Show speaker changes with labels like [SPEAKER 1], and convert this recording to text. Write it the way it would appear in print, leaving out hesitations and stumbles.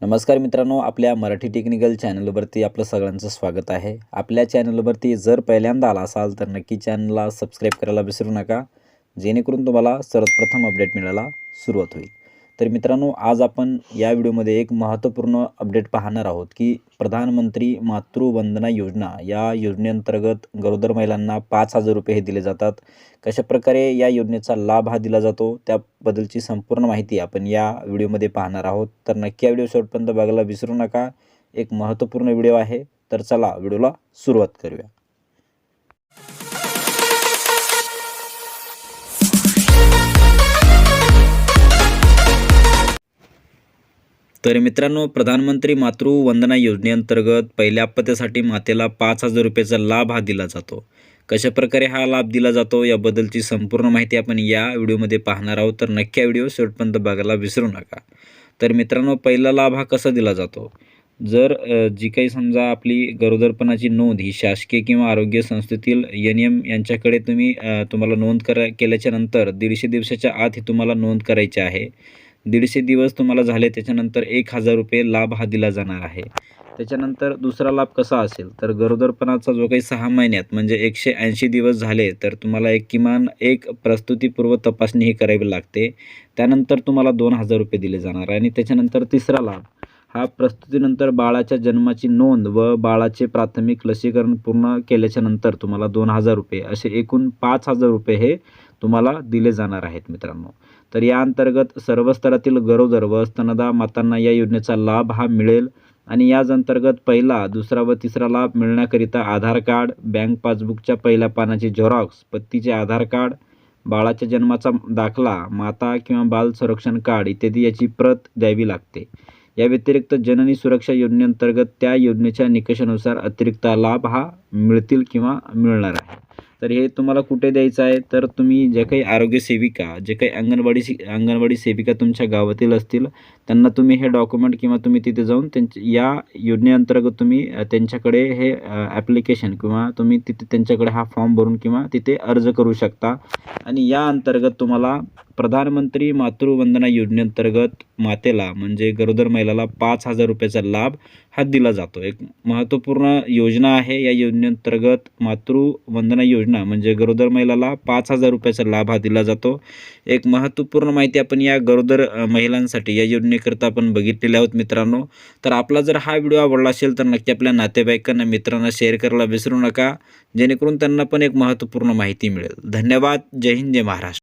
[SPEAKER 1] नमस्कार मित्रांनो, आपल्या मराठी टेक्निकल चॅनलवरती आपलं सगळ्यांचं स्वागत आहे। आपल्या चॅनलवरती जर पहिल्यांदा आला असाल तर नक्की चॅनलला सबस्क्राईब करायला विसरू नका, जेणेकरून तुम्हाला सर्वप्रथम अपडेट मिळायला सुरुवात होईल। तर मित्रांनो, आज आपण या व्हिडिओमध्ये एक महत्त्वपूर्ण अपडेट पाहणार आहोत की प्रधानमंत्री मातृवंदना योजना या योजनेअंतर्गत गरोदर महिलांना 5,000 रुपये हे दिले जातात। कशाप्रकारे या योजनेचा लाभ हा दिला जातो त्याबद्दलची संपूर्ण माहिती आपण या व्हिडिओमध्ये पाहणार आहोत। तर नक्की या व्हिडिओ शेवटपर्यंत बघायला विसरू नका, एक महत्त्वपूर्ण व्हिडिओ आहे। तर चला व्हिडिओला सुरुवात करूया। तर मित्रांनो, प्रधानमंत्री मातृवंदना योजनेअंतर्गत पहिल्या अपत्यासाठी मातेला 5,000 रुपयाचा लाभ हा दिला जातो। कशाप्रकारे हा लाभ दिला जातो याबद्दलची संपूर्ण माहिती आपण या व्हिडिओमध्ये पाहणार आहोत। तर नक्की व्हिडिओ शेवटपर्यंत बघायला विसरू नका। तर मित्रांनो, पहिला लाभ हा कसा दिला जातो, जर जी काही समजा आपली गरोदरपणाची नोंद ही शासकीय किंवा आरोग्य संस्थेतील NM यांच्याकडे तुम्हाला नोंद केल्याच्या नंतर 150 दिवसाच्या आत ही तुम्हाला नोंद करायची आहे। 150 दिवस तुम्हाला झाले त्याच्यानंतर 1,000 रुपये लाभ हा दिला जाणार आहे। त्याच्यानंतर दुसरा लाभ कसा असेल, तर गरोदरपणाचा जो काही 6 महिन्यात म्हणजे 180 दिवस झाले तर तुम्हाला किमान एक प्रस्तुतीपूर्व तपासणी ही करावी लागते। त्यानंतर तुम्हाला 2,000 रुपये दिले जाणार आहे। आणि त्याच्यानंतर तिसरा लाभ हा प्रस्तुतीनंतर बाळाच्या जन्माची नोंद व बाळाचे प्राथमिक लसीकरण पूर्ण केल्याच्या नंतर तुम्हाला 2,000 रुपये असे एकूण 5,000 रुपये हे तुम्हाला दिले जाणार आहेत मित्रांनो। तर या अंतर्गत सर्व स्तरातील गरोदर व स्तनदा मातांना या योजनेचा लाभ हा मिळेल। आणि याच अंतर्गत पहिला, दुसरा व तिसरा लाभ मिळण्याकरिता आधार कार्ड, बँक पासबुकच्या पहिल्या पानाची झेरॉक्स, पतीचे आधार कार्ड, बाळाच्या जन्माचा दाखला, माता किंवा बाल संरक्षण कार्ड इत्यादी याची प्रत द्यावी लागते। या व्यतिरिक्त जननी सुरक्षा योजनेअंतर्गत त्या योजनेच्या निकषानुसार अतिरिक्त लाभ हा मिळतील किंवा मिळणार आहे। तर हे तुम्हाला कुठे द्यायचं आहे, तर तुम्ही जे काही आरोग्य सेविका, जे काही अंगणवाडी सेविका तुमच्या गावातील असतील त्यांना तुम्ही हे डॉक्युमेंट किंवा तुम्ही तिथे जाऊन या योजनेअंतर्गत तुम्ही त्यांच्याकडे हे ॲप्लिकेशन किंवा तुम्ही तिथे त्यांच्याकडे हा फॉर्म भरून किंवा तिथे अर्ज करू शकता। आणि या अंतर्गत तुम्हाला प्रधानमंत्री मातृवंदना योजनेअंतर्गत मातेला म्हणजे गरोदर महिलाला 5,000 रुपयाचा लाभ हा दिला जातो। एक महत्त्वपूर्ण योजना आहे। या योजनेअंतर्गत मातृवंदना योजना म्हणजे गरोदर महिलाला 5,000 रुपयाचा लाभ हा दिला जातो। एक महत्त्वपूर्ण माहिती आपण या गरोदर महिलांसाठी या योजनेकरता आपण बघितलेले आहोत मित्रांनो। तर आपला जर हा व्हिडिओ आवडला असेल तर नक्की आपल्या नातेवाईकांना, मित्रांना शेअर करायला विसरू नका, जेणेकरून त्यांना पण एक महत्त्वपूर्ण माहिती मिळेल। धन्यवाद। जय हिंद, जय महाराष्ट्र।